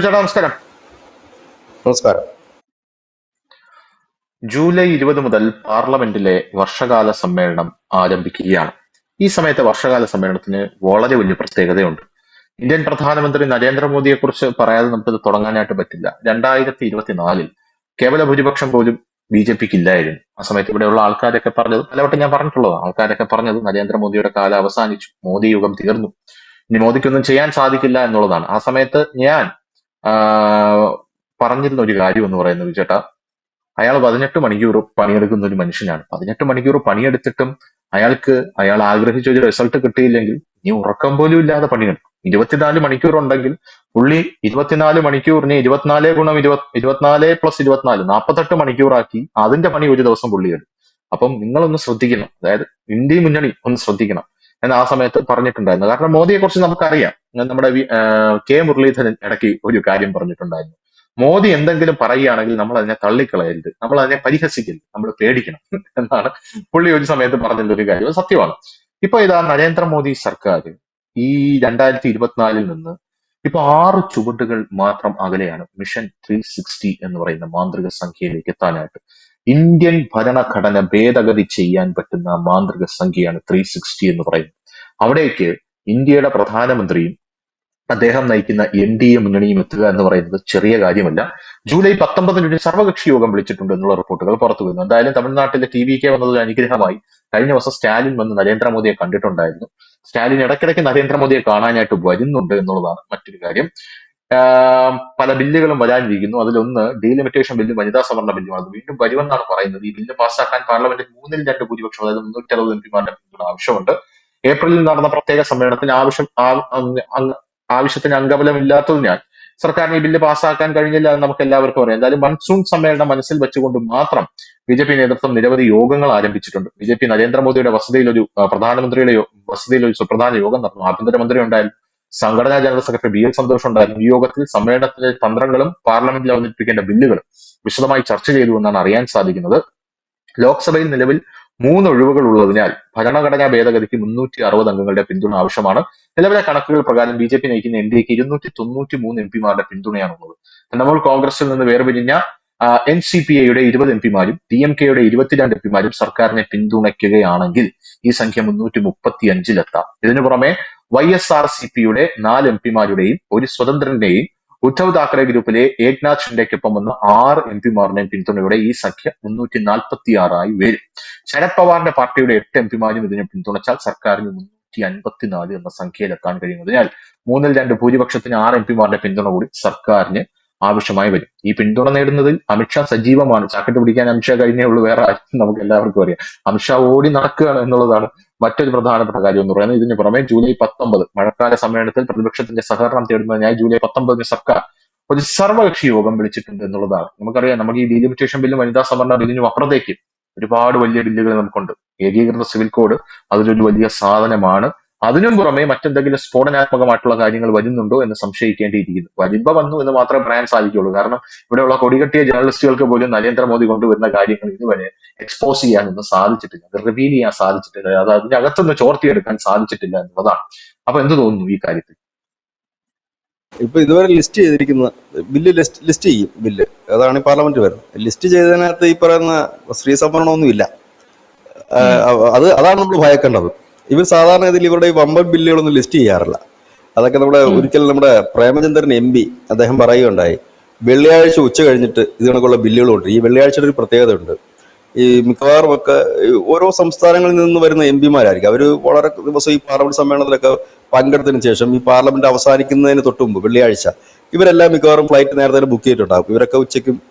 ചേട്ടാ നമസ്കാരം. നമസ്കാരം. ജൂലൈ 20 മുതൽ പാർലമെന്റിലെ വർഷകാല സമ്മേളനം ആരംഭിക്കുകയാണ്. ഈ സമയത്തെ വർഷകാല സമ്മേളനത്തിന് വളരെ വലിയ പ്രത്യേകതയുണ്ട്. ഇന്ത്യൻ പ്രധാനമന്ത്രി നരേന്ദ്രമോദിയെ കുറിച്ച് പറയാതെ നമുക്കത് തുടങ്ങാനായിട്ട് പറ്റില്ല. 2024 കേവല ഭൂരിപക്ഷം പോലും BJPക്ക് ഇല്ലായിരുന്നു. ആ സമയത്ത് ഇവിടെയുള്ള ആൾക്കാരൊക്കെ പറഞ്ഞത്, പലവട്ടം ഞാൻ പറഞ്ഞിട്ടുള്ളതാണ്, ആൾക്കാരൊക്കെ പറഞ്ഞത് നരേന്ദ്രമോദിയുടെ കാലം അവസാനിച്ചു, മോദി യുഗം തീർന്നു, ഇനി മോദിക്കൊന്നും ചെയ്യാൻ സാധിക്കില്ല എന്നുള്ളതാണ്. ആ സമയത്ത് ഞാൻ പറഞ്ഞിരുന്ന ഒരു കാര്യം എന്ന് പറയുന്നത്, ചേട്ടാ, അയാൾ 18 മണിക്കൂർ പണിയെടുക്കുന്ന ഒരു മനുഷ്യനാണ്. 18 മണിക്കൂർ പണിയെടുത്തിട്ടും അയാൾ ആഗ്രഹിച്ച ഒരു റിസൾട്ട് കിട്ടിയില്ലെങ്കിൽ ഇനി ഉറക്കം പോലും ഇല്ലാതെ പണിയെടുക്കും. 24 മണിക്കൂർ ഉണ്ടെങ്കിൽ പുള്ളി 24 മണിക്കൂറിന് 24 ഗുണം 24 പ്ലസ് 24 48 മണിക്കൂറാക്കി അതിന്റെ പണി ഒരു ദിവസം പുള്ളി എടുക്കും. അപ്പം നിങ്ങളൊന്ന് ശ്രദ്ധിക്കണം, അതായത് ഇന്ത്യ മുന്നണി ഒന്ന് ശ്രദ്ധിക്കണം എന്ന് ആ സമയത്ത് പറഞ്ഞിട്ടുണ്ടായിരുന്നു. കാരണം മോദിയെ കുറിച്ച് നമുക്കറിയാം. നമ്മുടെ കെ മുരളീധരൻ ഇടയ്ക്ക് ഒരു കാര്യം പറഞ്ഞിട്ടുണ്ടായിരുന്നു. മോദി എന്തെങ്കിലും പറയുകയാണെങ്കിൽ നമ്മൾ അതിനെ തള്ളിക്കളയരുത്, നമ്മൾ അതിനെ പരിഹസിക്കരുത്, നമ്മൾ പേടിക്കണം എന്നാണ് പുള്ളി ഒരു സമയത്ത് പറഞ്ഞിട്ടുള്ള ഒരു കാര്യം. അത് സത്യമാണ്. ഇപ്പൊ ഇതാ നരേന്ദ്രമോദി സർക്കാർ ഈ 2024 നിന്ന് ഇപ്പൊ 6 ചുവടുകൾ മാത്രം അകലെയാണ് മിഷൻ 360 എന്ന് പറയുന്ന മാന്ത്രിക സംഖ്യയിലേക്ക് എത്താനായിട്ട്. ഇന്ത്യൻ ഭരണഘടന ഭേദഗതി ചെയ്യാൻ പറ്റുന്ന മാന്ത്രിക സംഖ്യയാണ് 360 എന്ന് പറയുന്നത്. അവിടേക്ക് ഇന്ത്യയുടെ പ്രധാനമന്ത്രിയും അദ്ദേഹം നയിക്കുന്ന NDA മുന്നണിയും എത്തുക എന്ന് പറയുന്നത് ചെറിയ കാര്യമല്ല. ജൂലൈ 19 ഒരു സർവകക്ഷി യോഗം വിളിച്ചിട്ടുണ്ട് എന്നുള്ള റിപ്പോർട്ടുകൾ പുറത്തു വരുന്നു. എന്തായാലും തമിഴ്നാട്ടിലെ TVK വന്നത് ഒരു അനുഗ്രഹമായി. കഴിഞ്ഞ ദിവസം സ്റ്റാലിൻ വന്ന് നരേന്ദ്രമോദിയെ കണ്ടിട്ടുണ്ടായിരുന്നു. സ്റ്റാലിൻ ഇടയ്ക്കിടയ്ക്ക് നരേന്ദ്രമോദിയെ കാണാനായിട്ട് വരുന്നുണ്ട് എന്നുള്ളതാണ് മറ്റൊരു കാര്യം. പല ബില്ലുകളും വരാനിരിക്കുന്നു. അതിലൊന്ന് ഡീലിമിറ്റേഷൻ ബില്ലും വനിതാ സംവരണ ബില്ലും. അത് വീണ്ടും വരുമെന്നാണ് പറയുന്നത്. ഈ ബില്ല് പാസ്സാക്കാൻ പാർലമെന്റിൽ 3/2 ഭൂരിപക്ഷം, അതായത് 360 MP പിന്തുണ ആവശ്യമുണ്ട്. ഏപ്രിലിൽ നടന്ന പ്രത്യേക സമ്മേളനത്തിന് ആവശ്യത്തിന് അംഗബലമില്ലാത്തതിനാൽ സർക്കാരിന് ഈ ബില്ല് പാസ്സാക്കാൻ കഴിഞ്ഞില്ല എന്ന് നമുക്ക് എല്ലാവർക്കും അറിയാം. എന്തായാലും മൺസൂൺ സമ്മേളനം മനസ്സിൽ വെച്ചുകൊണ്ട് മാത്രം BJP നേതൃത്വം നിരവധി യോഗങ്ങൾ ആരംഭിച്ചിട്ടുണ്ട്. BJP നരേന്ദ്രമോദിയുടെ പ്രധാനമന്ത്രിയുടെ വസതിയിൽ ഒരു സുപ്രധാന യോഗം നടന്നു. ആഭ്യന്തരമന്ത്രി ഉണ്ടായിരുന്നു, സംഘടനാ ജനറൽ സെക്രട്ടറി BL സന്തോഷ് ഉണ്ടായിരുന്നു. ഈ യോഗത്തിൽ സമ്മേളനത്തിലെ തന്ത്രങ്ങളും പാർലമെന്റിൽ അവതരിപ്പിക്കേണ്ട ബില്ലുകളും വിശദമായി ചർച്ച ചെയ്തു എന്നാണ് അറിയാൻ സാധിക്കുന്നത്. ലോക്സഭയിൽ നിലവിൽ 3 ഒഴിവുകൾ ഉള്ളതിനാൽ ഭരണഘടനാ ഭേദഗതിക്ക് 360 അംഗങ്ങളുടെ പിന്തുണ ആവശ്യമാണ്. നിലവിലെ കണക്കുകൾ പ്രകാരം BJP നയിക്കുന്ന NDAക്ക് 293 MP പിന്തുണയാണുള്ളത്. തൃണമൂൽ കോൺഗ്രസിൽ നിന്ന് വേർപിരിഞ്ഞ NCPAയുടെ 20 MP DMKയുടെ 22 MP സർക്കാരിനെ പിന്തുണയ്ക്കുകയാണെങ്കിൽ ഈ സംഖ്യ 335-ലെത്താം. ഇതിനു പുറമെ YSRCPയുടെ 4 MP ഒരു സ്വതന്ത്രന്റെയും ഉദ്ധവ് താക്കറെ ഗ്രൂപ്പിലെ ഏക്നാഥ് ഷിൻഡെക്കൊപ്പം വന്ന 6 MP പിന്തുണയോടെ ഈ സംഖ്യ 346 വരും. ശരത് പവാറിന്റെ പാർട്ടിയുടെ 8 MP ഇതിനെ പിന്തുണച്ചാൽ സർക്കാരിന് 354 എന്ന സംഖ്യയിലെത്താൻ കഴിയുന്നതിനാൽ 2/3 ഭൂരിപക്ഷത്തിന് 6 MP പിന്തുണ കൂടി സർക്കാരിന് ആവശ്യമായി വരും. ഈ പിന്തുണ നേടുന്നതിൽ അമിത്ഷാ സജീവമാണ്. ചാക്കിട്ട് പിടിക്കാൻ അമിത്ഷാ കഴിഞ്ഞേ ഉള്ളൂ, വേറെ ആരും നമുക്ക് എല്ലാവർക്കും അറിയാം. അമിത്ഷാ ഓടി നടക്കുകയാണ് എന്നുള്ളതാണ് മറ്റൊരു പ്രധാനപ്പെട്ട കാര്യം എന്ന് പറയുന്നത്. ഇതിന് പുറമെ ജൂലൈ 19 മഴക്കാല സമ്മേളനത്തിൽ പ്രതിപക്ഷത്തിന്റെ സഹകരണം തേടുന്നതിനായി ജൂലൈ 19 സർക്കാർ ഒരു സർവകക്ഷി യോഗം വിളിച്ചിട്ടുണ്ട് എന്നുള്ളതാണ്. നമുക്കറിയാം, നമുക്ക് ഈ ഡീലിമിറ്റേഷൻ ബില്ലും വനിതാ സംവരണ ബില്ലിനും അപ്പുറത്തേക്ക് ഒരുപാട് വലിയ ബില്ലുകൾ നമുക്കുണ്ട്. ഏകീകൃത സിവിൽ കോഡ് അതിലൊരു വലിയ സാധനമാണ്. അതിനും പുറമെ മറ്റെന്തെങ്കിലും സ്ഫോടനാത്മകമായിട്ടുള്ള കാര്യങ്ങൾ വരുന്നുണ്ടോ എന്ന് സംശയിക്കേണ്ടിയിരിക്കുന്നു. വരുമ്പോ വന്നു എന്ന് മാത്രമേ പറയാൻ സാധിക്കുള്ളൂ. കാരണം ഇവിടെയുള്ള കൊടികെട്ടിയ ജേർണലിസ്റ്റുകൾക്ക് പോലും നരേന്ദ്രമോദി കൊണ്ടുവരുന്ന കാര്യങ്ങൾ ഇതുവരെ എക്സ്പോസ് ചെയ്യാനൊന്നും സാധിച്ചിട്ടില്ല, അത് റിവീൽ ചെയ്യാൻ സാധിച്ചിട്ടില്ല, അത് അതിന്റെ അകത്തുനിന്ന് ചോർത്തിയെടുക്കാൻ സാധിച്ചിട്ടില്ല എന്നുള്ളതാണ്. അപ്പൊ എന്ത് തോന്നുന്നു ഈ കാര്യത്തിൽ? ഇപ്പൊ ഇതുവരെ ലിസ്റ്റ് ചെയ്തിരിക്കുന്ന ബില്ല് ലിസ്റ്റ് ചെയ്യും ബില്ല്, അതാണ് ഈ പാർലമെന്റ് വരുന്നത്. ലിസ്റ്റ് ചെയ്തതിനകത്ത് ഈ പറയുന്ന സ്ത്രീ സംവരണമൊന്നും ഇല്ല. അതാണ് നമ്മൾ ഭയക്കേണ്ടത്. ഇവർ സാധാരണ ഇതിൽ ഇവരുടെ ഈ വമ്പൻ ബില്ലുകളൊന്നും ലിസ്റ്റ് ചെയ്യാറില്ല. അതൊക്കെ ഒരിക്കലും നമ്മുടെ പ്രേമചന്ദ്രൻ MP അദ്ദേഹം പറയുകയുണ്ടായി, വെള്ളിയാഴ്ച ഉച്ച കഴിഞ്ഞിട്ട് ഇത് കണക്കുള്ള ബില്ലുകളുണ്ട്. ഈ വെള്ളിയാഴ്ചയുടെ ഒരു പ്രത്യേകത ഉണ്ട്. ഈ മിക്കവാറും ഒക്കെ ഓരോ സംസ്ഥാനങ്ങളിൽ നിന്ന് വരുന്ന MP അവർ വളരെ ദിവസം ഈ പാർലമെന്റ് സമ്മേളനത്തിലൊക്കെ പങ്കെടുത്തതിന് ശേഷം ഈ പാർലമെന്റ് അവസാനിക്കുന്നതിന് തൊട്ട് മുമ്പ് വെള്ളിയാഴ്ച ഇവരെല്ലാം മിക്കവാറും ഫ്ലൈറ്റ് നേരത്തെ ബുക്ക് ചെയ്തിട്ടുണ്ടാകും. ഇവരൊക്കെ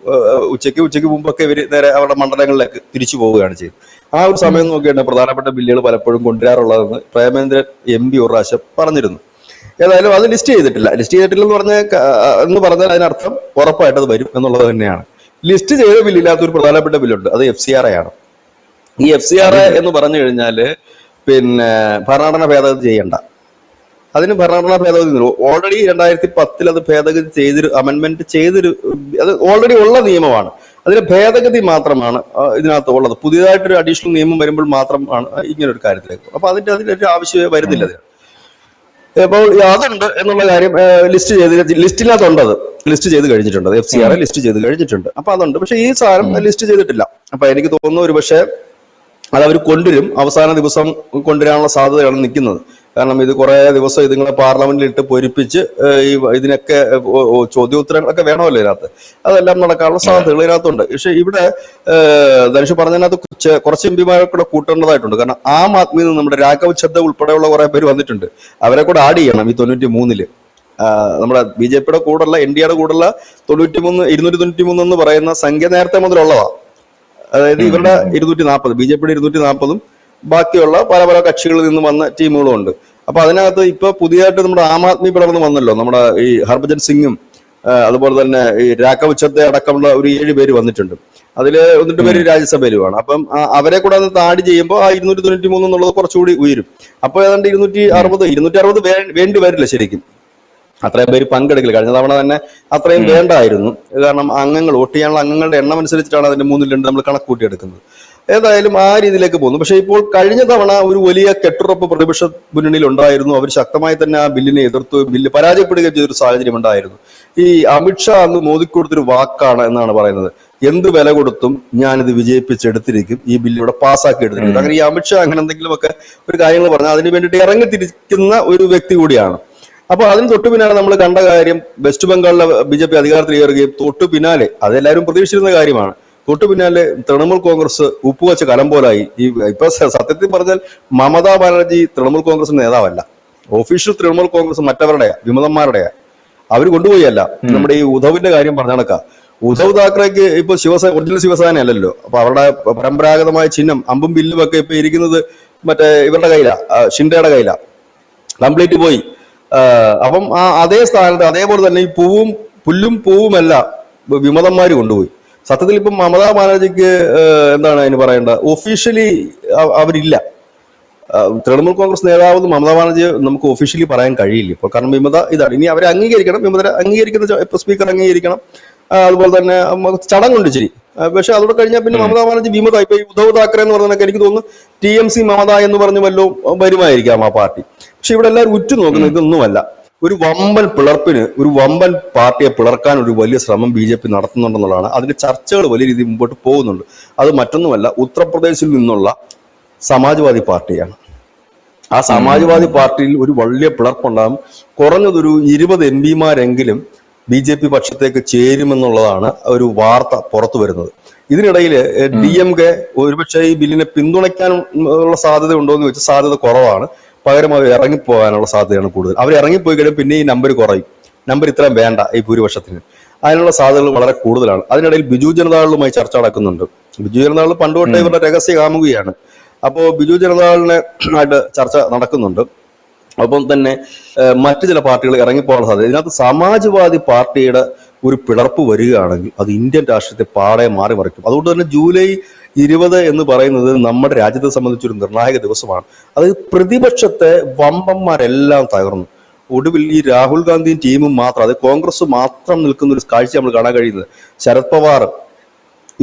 ഉച്ചയ്ക്ക് മുമ്പൊക്കെ ഇവർ നേരെ അവരുടെ മണ്ഡലങ്ങളിലേക്ക് തിരിച്ചു പോവുകയാണ് ചെയ്യുന്നത്. ആ ഒരു സമയം നോക്കിയാണ് പ്രധാനപ്പെട്ട ബില്ലുകൾ പലപ്പോഴും കൊണ്ടുവരാറുള്ളതെന്ന് പ്രേമേന്ദ്രൻ MP ഒരു പ്രാവശ്യം പറഞ്ഞിരുന്നു. ഏതായാലും അത് ലിസ്റ്റ് ചെയ്തിട്ടില്ലെന്ന് പറഞ്ഞാൽ അതിനർത്ഥം ഉറപ്പായിട്ട് അത് വരും എന്നുള്ളത് തന്നെയാണ്. ലിസ്റ്റ് ചെയ്ത ബില്ലില്ലാത്ത ഒരു പ്രധാനപ്പെട്ട ബില്ലുണ്ട്, അത് FCRA ആണ്. ഈ FCRA എന്ന് പറഞ്ഞു കഴിഞ്ഞാല് പിന്നെ ഭരണഘടന ഭേദഗതി ചെയ്യണ്ട. അതിന് ഭരണഘടനാ ഭേദഗതി ഓൾറെഡി 2010 അത് ഭേദഗതി അമെന്റ്മെന്റ് അത് ഓൾറെഡി ഉള്ള നിയമമാണ്. അതിന് ഭേദഗതി മാത്രമാണ് ഇതിനകത്ത് ഉള്ളത്. പുതിയതായിട്ടൊരു അഡീഷണൽ നിയമം വരുമ്പോൾ മാത്രമാണ് ഇങ്ങനെ ഒരു കാര്യത്തിലേക്ക്. അപ്പൊ അതിന്റെ ഒരു ആവശ്യമേ വരുന്നില്ല. അപ്പോൾ അതുണ്ട് എന്നുള്ള കാര്യം ലിസ്റ്റിനകത്തുണ്ട്. അത് ലിസ്റ്റ് ചെയ്ത് കഴിഞ്ഞിട്ടുണ്ട്, FCR ലിസ്റ്റ് ചെയ്ത് കഴിഞ്ഞിട്ടുണ്ട്. അപ്പൊ അതുണ്ട്. പക്ഷെ ഈ സാധനം ലിസ്റ്റ് ചെയ്തിട്ടില്ല. അപ്പൊ എനിക്ക് തോന്നുന്നു ഒരു പക്ഷേ അത് അവർ കൊണ്ടുവരും, അവസാന ദിവസം കൊണ്ടുവരാനുള്ള സാധ്യതയാണ് നിൽക്കുന്നത്. കാരണം ഇത് കുറെ ദിവസം ഇതുങ്ങളെ പാർലമെന്റിൽ ഇട്ട് പൊരിപ്പിച്ച് ഇതിനൊക്കെ ചോദ്യോത്തരങ്ങളൊക്കെ വേണമല്ലോ ഇതിനകത്ത്. അതെല്ലാം നടക്കാനുള്ള സാധ്യതകൾ ഇതിനകത്തുണ്ട്. പക്ഷെ ഇവിടെ ധനുഷ് പറഞ്ഞതിനകത്ത് കുറച്ച് എംപിമാരെ കൂടെ കൂട്ടേണ്ടതായിട്ടുണ്ട്. കാരണം ആം ആദ്മിയിൽ നിന്ന് നമ്മുടെ രാഘവ് ചദ്ദ ഉൾപ്പെടെയുള്ള കുറെ പേര് വന്നിട്ടുണ്ട്. അവരെ കൂടെ ആഡ് ചെയ്യണം ഈ 93-ല്. നമ്മുടെ BJPയുടെ കൂടെയുള്ള NDAയുടെ കൂടെയുള്ള 293 എന്ന് പറയുന്ന സംഖ്യ നേരത്തെ മുതലുള്ളതാ. അതായത് ഇവരുടെ 240, BJPയുടെ 240-ഉം ബാക്കിയുള്ള പല പല കക്ഷികളിൽ നിന്ന് വന്ന ടീമുകളും ഉണ്ട്. അപ്പൊ അതിനകത്ത് ഇപ്പൊ പുതിയതായിട്ട് നമ്മുടെ ആം ആദ്മി പിളർന്ന് വന്നല്ലോ. നമ്മുടെ ഈ ഹർഭജൻ സിംഗും അതുപോലെ തന്നെ ഈ രാഘവ് ചദ്ദ അടക്കമുള്ള ഒരു 7 പേര് വന്നിട്ടുണ്ട്. അതില് 1-2 പേര് രാജ്യസഭയിലുമാണ്. അപ്പം അവരെ കൂടെ അത് ആഡ് ചെയ്യുമ്പോൾ ആ 293 എന്നുള്ളത് കുറച്ചുകൂടി ഉയരും. അപ്പൊ ഏതാണ്ട് 260 വേണ്ടി വരില്ല ശരിക്കും. അത്രയും പേര് പങ്കെടുക്കില്ല. കഴിഞ്ഞ തവണ തന്നെ അത്രയും വേണ്ടായിരുന്നു. കാരണം വോട്ട് ചെയ്യാനുള്ള അംഗങ്ങളുടെ എണ്ണം അനുസരിച്ചിട്ടാണ് അതിന്റെ 1/2 നമ്മൾ കണക്ക് കൂട്ടിയെടുക്കുന്നത്. ഏതായാലും ആ രീതിയിലേക്ക് പോകുന്നു. പക്ഷെ ഇപ്പോൾ കഴിഞ്ഞ തവണ ഒരു വലിയ കെട്ടുറപ്പ് പ്രതിപക്ഷ മുന്നണിയിൽ ഉണ്ടായിരുന്നു. അവർ ശക്തമായി തന്നെ ആ ബില്ലിനെ എതിർത്തു, ബില്ല് പരാജയപ്പെടുകയും ചെയ്തൊരു സാഹചര്യം ഉണ്ടായിരുന്നു. ഈ അമിത്ഷാ അന്ന് മോദിക്ക് കൊടുത്തൊരു വാക്കാണ് എന്നാണ് പറയുന്നത്, എന്ത് വില കൊടുത്തും ഞാനിത് വിജയിപ്പിച്ചെടുത്തിരിക്കും, ഈ ബില്ല് ഇവിടെ പാസ്സാക്കി എടുത്തിരിക്കും. അങ്ങനെ ഈ അമിത്ഷാ അങ്ങനെ എന്തെങ്കിലുമൊക്കെ ഒരു കാര്യങ്ങൾ പറഞ്ഞാൽ അതിന് വേണ്ടിയിട്ട് ഇറങ്ങിത്തിരിക്കുന്ന ഒരു വ്യക്തി കൂടിയാണ്. അപ്പൊ അതിന് തൊട്ടു പിന്നാലെ നമ്മൾ കണ്ട കാര്യം, വെസ്റ്റ് ബംഗാളിലെ BJP അധികാരത്തിൽ കയറുകയും തൊട്ടു പിന്നാലെ, അതെല്ലാവരും പ്രതീക്ഷിച്ചിരുന്ന കാര്യമാണ്, തൊട്ടു പിന്നാലെ തൃണമൂൽ കോൺഗ്രസ് ഉപ്പുവെച്ച കലം പോലായി. ഇപ്പൊ സത്യത്തിൽ പറഞ്ഞാൽ മമതാ ബാനർജി തൃണമൂൽ കോൺഗ്രസ് നേതാവല്ല. ഒഫീഷ്യൽ തൃണമൂൽ കോൺഗ്രസ് മറ്റവരുടെയാ, വിമതന്മാരുടെയാ. അവർ കൊണ്ടുപോയല്ല. നമ്മുടെ ഈ ഉദ്ധവിന്റെ കാര്യം പറഞ്ഞ കണക്കാ. ഉദ്ധവ് താക്കറേക്ക് ഇപ്പൊ ഒറിജിനൽ ശിവസേന അല്ലല്ലോ. അപ്പൊ അവരുടെ പരമ്പരാഗതമായ ചിഹ്നം അമ്പും ബില്ലും ഒക്കെ ഇപ്പൊ ഇരിക്കുന്നത് മറ്റേ ഇവരുടെ കയ്യിലാ, ഷിൻഡയുടെ കയ്യിലാ. കംപ്ലീറ്റ് പോയി. അപ്പം അതേ സ്ഥാനത്ത് അതേപോലെ തന്നെ ഈ പുല്ലും പൂവുമെല്ലാം വിമതന്മാര് കൊണ്ടുപോയി. സത്യത്തിൽ ഇപ്പം മമതാ ബാനർജിക്ക് എന്താണ് അതിന് പറയേണ്ട, ഒഫീഷ്യലി അവരില്ല. തൃണമൂൽ കോൺഗ്രസ് നേതാവ് മമതാ ബാനർജിയെ നമുക്ക് ഒഫീഷ്യലി പറയാൻ കഴിയില്ല ഇപ്പോൾ. കാരണം വിമത ഇതാണ്. ഇനി അവരെ അംഗീകരിക്കണം, വിമതരെ അംഗീകരിക്കുന്ന സ്പീക്കർ അംഗീകരിക്കണം. അതുപോലെ തന്നെ ചടങ്ങുണ്ട് ശരി. പക്ഷെ അതോടെ കഴിഞ്ഞാൽ പിന്നെ മമതാ ബാനർജി വിമത. ഇപ്പൊ ഈ ഉദ്ധവ് താക്കറെ എന്ന് പറഞ്ഞതൊക്കെ എനിക്ക് തോന്നുന്നു TMC മമത എന്ന് പറഞ്ഞു വല്ലോ വരുമായിരിക്കാം ആ പാർട്ടി. പക്ഷെ ഇവിടെ എല്ലാവരും ഉറ്റുനോക്കുന്നത് ഇതൊന്നുമല്ല. ഒരു വമ്പൻ പിളർപ്പിന്, ഒരു വമ്പൻ പാർട്ടിയെ പിളർക്കാൻ ഒരു വലിയ ശ്രമം BJP നടത്തുന്നുണ്ടെന്നുള്ളതാണ്. അതിന്റെ ചർച്ചകൾ വലിയ രീതിയിൽ മുമ്പോട്ട് പോകുന്നുണ്ട്. അത് മറ്റൊന്നുമല്ല, ഉത്തർപ്രദേശിൽ നിന്നുള്ള സമാജ്വാദി പാർട്ടിയാണ്. ആ സമാജ്വാദി പാർട്ടിയിൽ ഒരു വലിയ പിളർപ്പുണ്ടാകും. കുറഞ്ഞതൊരു 20 MPമാരെങ്കിലും BJP പക്ഷത്തേക്ക് ചേരുമെന്നുള്ളതാണ് ഒരു വാർത്ത പുറത്തു വരുന്നത്. ഇതിനിടയിൽ DMK ഒരുപക്ഷെ ഈ ബില്ലിനെ പിന്തുണയ്ക്കാനുള്ള സാധ്യത ഉണ്ടോ എന്ന് വെച്ചാൽ സാധ്യത കുറവാണ്. പകരം അവർ ഇറങ്ങിപ്പോകാനുള്ള സാധ്യതയാണ് കൂടുതൽ. അവർ ഇറങ്ങിപ്പോയി കഴിയുമ്പോൾ പിന്നെ ഈ നമ്പർ കുറയും. നമ്പർ ഇത്രയും വേണ്ട ഈ ഭൂരിപക്ഷത്തിന്. അതിനുള്ള സാധ്യതകൾ വളരെ കൂടുതലാണ്. അതിനിടയിൽ ബിജു ജനതാദളുമായി ചർച്ച നടക്കുന്നുണ്ട്. ബിജു ജനതാദൾ പണ്ടുതൊട്ടേ ഇവരുടെ രഹസ്യ കാമുകയാണ്. അപ്പോൾ ബിജു ജനതാദളിനെ ആയിട്ട് ചർച്ച നടക്കുന്നുണ്ട്. ഒപ്പം തന്നെ മറ്റു ചില പാർട്ടികൾ ഇറങ്ങിപ്പോകാനുള്ള സാധ്യത. ഇതിനകത്ത് സമാജ്വാദി പാർട്ടിയുടെ ഒരു പിളർപ്പ് വരികയാണെങ്കിൽ അത് ഇന്ത്യൻ രാഷ്ട്രീയത്തെ പാടെ മാറിമറിക്കും. അതുകൊണ്ട് തന്നെ ജൂലൈ 20 എന്ന് പറയുന്നത് നമ്മുടെ രാജ്യത്തെ സംബന്ധിച്ചൊരു നിർണായക ദിവസമാണ്. അത് പ്രതിപക്ഷത്തെ വമ്പന്മാരെല്ലാം തകർന്നു. ഒടുവിൽ ഈ രാഹുൽ ഗാന്ധിയും ടീമും മാത്രം, അത് കോൺഗ്രസ് മാത്രം നിൽക്കുന്ന ഒരു കാഴ്ച നമ്മൾ കാണാൻ കഴിയുന്നത്. ശരത് പവാർ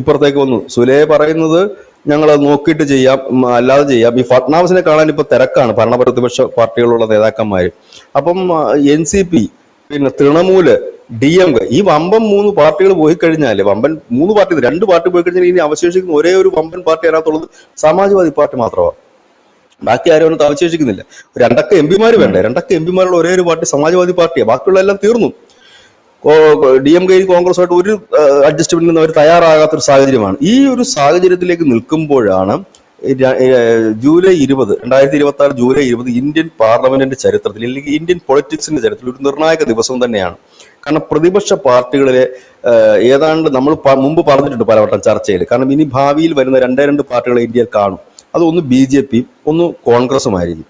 ഇപ്പുറത്തേക്ക് വന്നു. സുലേ പറയുന്നത് ഞങ്ങൾ നോക്കിയിട്ട് ചെയ്യാം, അല്ലാതെ ചെയ്യാം. ഈ ഫട്നാവിസിനെ കാണാൻ ഇപ്പൊ തിരക്കാണ് ഭരണപ്രതിപക്ഷ പാർട്ടികളുള്ള നേതാക്കന്മാര്. അപ്പം NCP, പിന്നെ തൃണമൂല്, DMK, ഈ വമ്പൻ 3 പാർട്ടികൾ പോയി കഴിഞ്ഞാല്, വമ്പൻ 3 പാർട്ടി, 2 പാർട്ടി പോയി കഴിഞ്ഞാൽ ഇനി അവശേഷിക്കുന്ന ഒരേ ഒരു വമ്പൻ പാർട്ടി അതിനകത്തുള്ളത് സമാജ്വാദി പാർട്ടി മാത്രമാണ്. ബാക്കി ആരും അതിനകത്ത് അവശേഷിക്കുന്നില്ല. 2 MPമാര് വേണ്ടേ? 2 MPമാരുള്ള ഒരേ ഒരു പാർട്ടി സമാജ്വാദി പാർട്ടിയാണ്. ബാക്കിയുള്ള എല്ലാം തീർന്നു. DMK കോൺഗ്രസുമായിട്ട് ഒരു അഡ്ജസ്റ്റ്മെന്റിന് അവർ തയ്യാറാകാത്തൊരു സാഹചര്യമാണ്. ഈ ഒരു സാഹചര്യത്തിലേക്ക് നിൽക്കുമ്പോഴാണ് ജൂലൈ 20, 2026 ജൂലൈ 20 ഇന്ത്യൻ പാർലമെന്റിന്റെ ചരിത്രത്തിൽ, അല്ലെങ്കിൽ ഇന്ത്യൻ പൊളിറ്റിക്സിന്റെ ചരിത്രത്തിൽ ഒരു നിർണായക ദിവസം തന്നെയാണ്. കാരണം പ്രതിപക്ഷ പാർട്ടികളിലെ ഏതാണ്ട് നമ്മൾ മുമ്പ് പറഞ്ഞിട്ടുണ്ട് പലവട്ടം ചർച്ചയിൽ. കാരണം ഇനി ഭാവിയിൽ വരുന്ന 2 പാർട്ടികളെ ഇന്ത്യയിൽ കാണും. അതൊന്ന് BJPയും ഒന്ന് കോൺഗ്രസുമായിരിക്കും.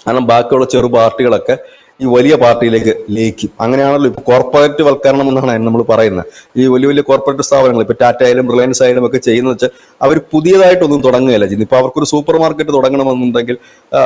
കാരണം ബാക്കിയുള്ള ചെറു പാർട്ടികളൊക്കെ ഈ വലിയ പാർട്ടിയിലേക്ക് ലയിക്കും. അങ്ങനെയാണല്ലോ ഇപ്പൊ കോർപ്പറേറ്റ് വൽക്കരണം എന്നാണ് നമ്മൾ പറയുന്നത്. ഈ വലിയ വലിയ കോർപ്പറേറ്റ് സ്ഥാപനങ്ങൾ ഇപ്പൊ ടാറ്റ ആയാലും റിലയൻസ് ആയാലും ഒക്കെ ചെയ്യുന്നത് വെച്ചാൽ അവർ പുതിയതായിട്ടൊന്നും തുടങ്ങുകയല്ല ചെയ്യുന്നത്. ഇപ്പൊ അവർക്കൊരു സൂപ്പർ മാർക്കറ്റ് തുടങ്ങണമെന്നുണ്ടെങ്കിൽ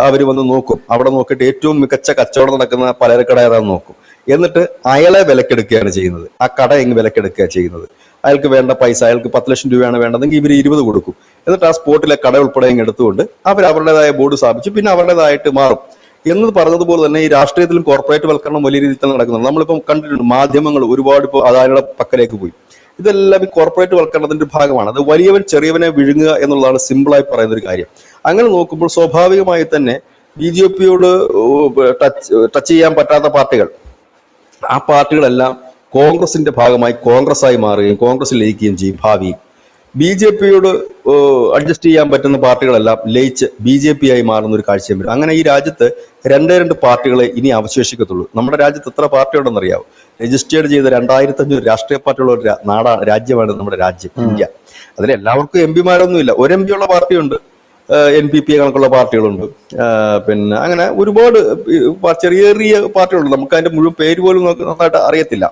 അവർ വന്ന് നോക്കും. അവിടെ നോക്കിയിട്ട് ഏറ്റവും മികച്ച കച്ചവടം നടക്കുന്ന പലചരക്കട ഏതാണെന്ന് നോക്കും. എന്നിട്ട് അയാളെ വിലക്കെടുക്കുകയാണ് ചെയ്യുന്നത്. ആ കട എങ്ങ് വിലക്കെടുക്കുകയാണ് ചെയ്യുന്നത്. അയാൾക്ക് വേണ്ട പൈസ, അയാൾക്ക് 10 ലക്ഷം രൂപയാണ് വേണ്ടതെങ്കിൽ ഇവർ 20 കൊടുക്കും. എന്നിട്ട് ആ സ്പോട്ടിലെ കട ഉൾപ്പെടെ ഇങ്ങ് എടുത്തുകൊണ്ട് അവർ അവരുടേതായ ബോർഡ് സ്ഥാപിച്ച് പിന്നെ അവരുടേതായിട്ട് മാറും. എന്ന് പറഞ്ഞതുപോലെ തന്നെ ഈ രാഷ്ട്രീയത്തിലും കോർപ്പറേറ്റ് വൽക്കരണം വലിയ രീതിയിൽ തന്നെ നടക്കുന്നുണ്ട്. നമ്മളിപ്പം കണ്ടിട്ടുണ്ട് മാധ്യമങ്ങൾ ഒരുപാട് ഇപ്പോൾ അദാനിയുടെ പക്കലേക്ക് പോയി. ഇതെല്ലാം ഈ കോർപ്പറേറ്റ് വൽക്കരണത്തിന്റെ ഭാഗമാണ്. അത് വലിയവൻ ചെറിയവനെ വിഴുങ്ങുക എന്നുള്ളതാണ് സിമ്പിളായി പറയുന്ന ഒരു കാര്യം. അങ്ങനെ നോക്കുമ്പോൾ സ്വാഭാവികമായി തന്നെ BJP-യോട് ടച്ച് ചെയ്യാൻ പറ്റാത്ത പാർട്ടികൾ, ആ പാർട്ടികളെല്ലാം കോൺഗ്രസിന്റെ ഭാഗമായി കോൺഗ്രസ്സായി മാറുകയും കോൺഗ്രസിൽ ലയിക്കുകയും ചെയ്യും ഭാവിയിൽ. BJP-യോട് അഡ്ജസ്റ്റ് ചെയ്യാൻ പറ്റുന്ന പാർട്ടികളെല്ലാം ലയിച്ച് BJP ആയി മാറുന്ന ഒരു കാഴ്ചയും വരും. അങ്ങനെ ഈ രാജ്യത്ത് രണ്ട് പാർട്ടികളെ ഇനി അവശേഷിക്കത്തുള്ളൂ. നമ്മുടെ രാജ്യത്ത് എത്ര പാർട്ടിയുണ്ടെന്ന് അറിയാവോ? രജിസ്റ്റേർഡ് ചെയ്ത 2500 രാഷ്ട്രീയ പാർട്ടിയുള്ള ഒരു രാജ്യമാണ് നമ്മുടെ രാജ്യം ഇന്ത്യ. അതിൽ എല്ലാവർക്കും MP-മാരൊന്നുമില്ല. ഒരു MP ഉള്ള പാർട്ടിയുണ്ട്, NPP കണക്കുള്ള പാർട്ടികളുണ്ട്, പിന്നെ അങ്ങനെ ഒരുപാട് ചെറിയ ചെറിയ പാർട്ടികളുണ്ട്. നമുക്ക് അതിന്റെ മുഴുവൻ പേര് പോലും നന്നായിട്ട് അറിയത്തില്ല.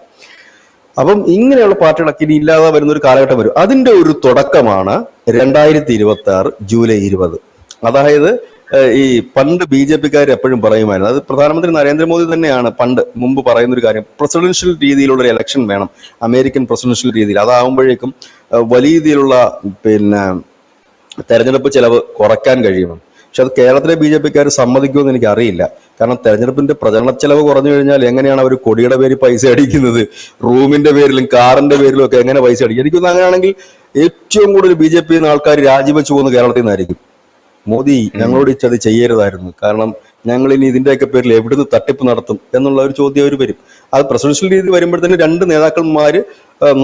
അപ്പം ഇങ്ങനെയുള്ള പാർട്ടികളൊക്കെ ഇനി ഇല്ലാതെ വരുന്ന ഒരു കാലഘട്ടം വരും. അതിന്റെ ഒരു തുടക്കമാണ് 2026 ജൂലൈ 20. അതായത് ഈ പണ്ട് BJP-ക്കാർ എപ്പോഴും പറയുമായിരുന്നു, അത് പ്രധാനമന്ത്രി നരേന്ദ്രമോദി തന്നെയാണ് മുമ്പ് പറയുന്ന ഒരു കാര്യം, പ്രസിഡൻഷ്യൽ രീതിയിലുള്ള ഒരു ഇലക്ഷൻ വേണം, അമേരിക്കൻ പ്രസിഡൻഷ്യൽ രീതിയിൽ. അതാകുമ്പോഴേക്കും വലിയ രീതിയിലുള്ള പിന്നെ തെരഞ്ഞെടുപ്പ് ചെലവ് കുറയ്ക്കാൻ കഴിയുമെന്ന്. പക്ഷെ അത് കേരളത്തിലെ BJP-ക്കാർ സമ്മതിക്കുമെന്ന് എനിക്ക് അറിയില്ല. കാരണം തെരഞ്ഞെടുപ്പിന്റെ പ്രചരണ ചെലവ് കുറഞ്ഞു കഴിഞ്ഞാൽ എങ്ങനെയാണ് അവർ കൊടിയുടെ പേരിൽ പൈസ അടിക്കുന്നത്, റൂമിന്റെ പേരിലും കാറിന്റെ പേരിലും ഒക്കെ എങ്ങനെ പൈസ അടിക്കും? എനിക്കൊന്നും അങ്ങനെയാണെങ്കിൽ ഏറ്റവും കൂടുതൽ BJP ആൾക്കാർ രാജിവെച്ചു പോകുന്ന കേരളത്തിൽ നിന്നായിരിക്കും. മോദി ഞങ്ങളോട് അത് ചെയ്യരുതായിരുന്നു, കാരണം ഞങ്ങൾ ഇനി ഇതിന്റെയൊക്കെ പേരിൽ എവിടുന്ന് തട്ടിപ്പ് നടത്തും എന്നുള്ള ഒരു ചോദ്യം അവർ വരും. അത് പ്രസിഡൻഷ്യൽ രീതി വരുമ്പോഴത്തേന് രണ്ട് നേതാക്കന്മാര്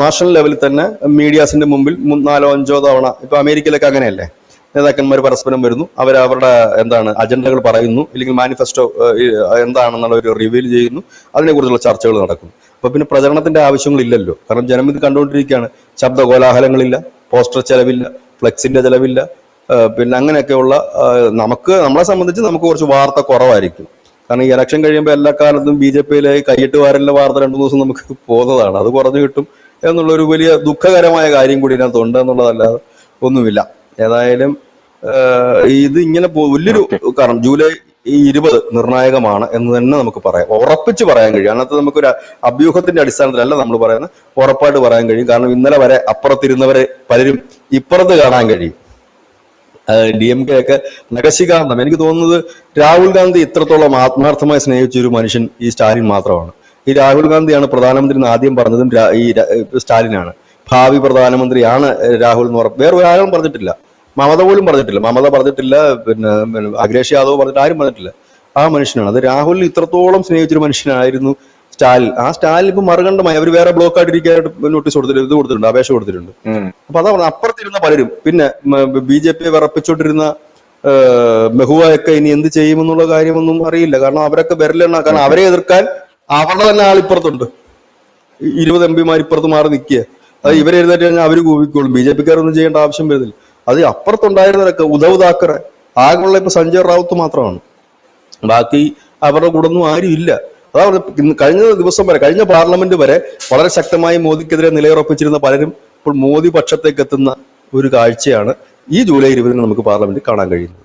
നാഷണൽ ലെവലിൽ തന്നെ മീഡിയാസിന്റെ മുമ്പിൽ 4-5 തവണ, ഇപ്പൊ അമേരിക്കയിലൊക്കെ അങ്ങനെയല്ലേ, നേതാക്കന്മാർ പരസ്പരം വരുന്നു, അവരുടെ അജണ്ടകൾ പറയുന്നു, അല്ലെങ്കിൽ മാനിഫെസ്റ്റോ എന്താണെന്നുള്ള ഒരു റിവീൽ ചെയ്യുന്നു, അതിനെക്കുറിച്ചുള്ള ചർച്ചകൾ നടക്കുന്നു. അപ്പൊ പിന്നെ പ്രചരണത്തിന്റെ ആവശ്യങ്ങളില്ലല്ലോ, കാരണം ജനം ഇത് കണ്ടുകൊണ്ടിരിക്കുകയാണ്. ശബ്ദ കോലാഹലങ്ങളില്ല, പോസ്റ്റർ ചെലവില്ല, ഫ്ലെക്സിന്റെ ചെലവില്ല, പിന്നെ അങ്ങനെയൊക്കെയുള്ള നമ്മളെ സംബന്ധിച്ച് നമുക്ക് കുറച്ച് വാർത്ത കുറവായിരിക്കും. കാരണം ഈ ഇലക്ഷൻ കഴിയുമ്പോൾ എല്ലാ കാലത്തും BJP-യിലെ കൈയിട്ട് വാരലിന്റെ വാർത്ത 2 ദിവസം നമുക്ക് പോകുന്നതാണ്. അത് കുറഞ്ഞു കിട്ടും എന്നുള്ളൊരു വലിയ ദുഃഖകരമായ കാര്യം കൂടി ഇതിനകത്തുണ്ട് എന്നുള്ളതല്ലാതെ ഒന്നുമില്ല. ഏതായാലും ഇത് ഇങ്ങനെ വലിയൊരു കാരണം ജൂലൈ 20 നിർണായകമാണ് എന്ന് തന്നെ നമുക്ക് പറയാം, ഉറപ്പിച്ച് പറയാൻ കഴിയും. അതിനകത്ത് നമുക്കൊരു അഭ്യൂഹത്തിന്റെ അടിസ്ഥാനത്തിലല്ല നമ്മൾ പറയുന്നത്, ഉറപ്പായിട്ട് പറയാൻ കഴിയും. കാരണം ഇന്നലെ വരെ അപ്പുറത്തിരുന്നവരെ പലരും ഇപ്പുറത്ത് കാണാൻ കഴിയും. DMK ഒക്കെ നഖശികാന്തം. എനിക്ക് തോന്നുന്നത് രാഹുൽ ഗാന്ധി ഇത്രത്തോളം ആത്മാർത്ഥമായി സ്നേഹിച്ച ഒരു മനുഷ്യൻ ഈ സ്റ്റാലിൻ മാത്രമാണ്. ഈ രാഹുൽ ഗാന്ധിയാണ് പ്രധാനമന്ത്രി എന്ന് ആദ്യം പറഞ്ഞതും ഈ സ്റ്റാലിനാണ്. ഭാവി പ്രധാനമന്ത്രിയാണ് രാഹുൽ എന്ന് വേറെ ഒരാളും പറഞ്ഞിട്ടില്ല. മമത പോലും പറഞ്ഞിട്ടില്ല. മമത പറഞ്ഞിട്ടില്ല, പിന്നെ അഖിലേഷ് യാദവ് പറഞ്ഞിട്ട് ആരും പറഞ്ഞിട്ടില്ല. ആ മനുഷ്യനാണ്. അത് രാഹുലിന് ഇത്രത്തോളം സ്നേഹിച്ചൊരു മനുഷ്യനായിരുന്നു സ്റ്റാലിൻ. ആ സ്റ്റാലിൻ ഇപ്പൊ മറുകണ്ഠമായി അവർ വേറെ ബ്ലോക്ക് ആയിട്ടിരിക്കാനായിട്ട് നോട്ടീസ് കൊടുത്തിട്ടുണ്ട്, അപേക്ഷ കൊടുത്തിട്ടുണ്ട്. അപ്പൊ അതാ പറഞ്ഞത്, അപ്പുറത്തിരുന്ന പലരും, പിന്നെ BJP വിറപ്പിച്ചോണ്ടിരുന്ന മെഹുവയൊക്കെ ഇനി എന്ത് ചെയ്യുമെന്നുള്ള കാര്യമൊന്നും അറിയില്ല. കാരണം അവരൊക്കെ വിരലെണ്ണ, കാരണം അവരെ എതിർക്കാൻ അവരുടെ തന്നെ ആളിപ്പുറത്തുണ്ട്. 20 MP-മാർ ഇപ്പുറത്ത് മാറി നിൽക്കുക. അത് ഇവരെ എഴുന്നേറ്റ് കഴിഞ്ഞാൽ അവര് കൂവിക്കോളും. BJP-ക്കാരൊന്നും ചെയ്യേണ്ട ആവശ്യം വരുന്നില്ല. അത് അപ്പുറത്തുണ്ടായിരുന്നവരൊക്കെ ഉദ്ധവ് താക്കറെ, ആകെയുള്ള ഇപ്പൊ സഞ്ജയ് റാവുത്ത് മാത്രമാണ്. ബാക്കി അവരുടെ കൂടെ ഒന്നും ആരും ഇല്ല. അതാണ് കഴിഞ്ഞ ദിവസം വരെ, കഴിഞ്ഞ പാർലമെന്റ് വരെ വളരെ ശക്തമായി മോദിക്കെതിരെ നിലയുറപ്പിച്ചിരുന്ന പലരും ഇപ്പോൾ മോദി പക്ഷത്തേക്ക് എത്തുന്ന ഒരു കാഴ്ചയാണ് ഈ ജൂലൈ 20 നമുക്ക് പാർലമെന്റിൽ കാണാൻ കഴിയുന്നത്.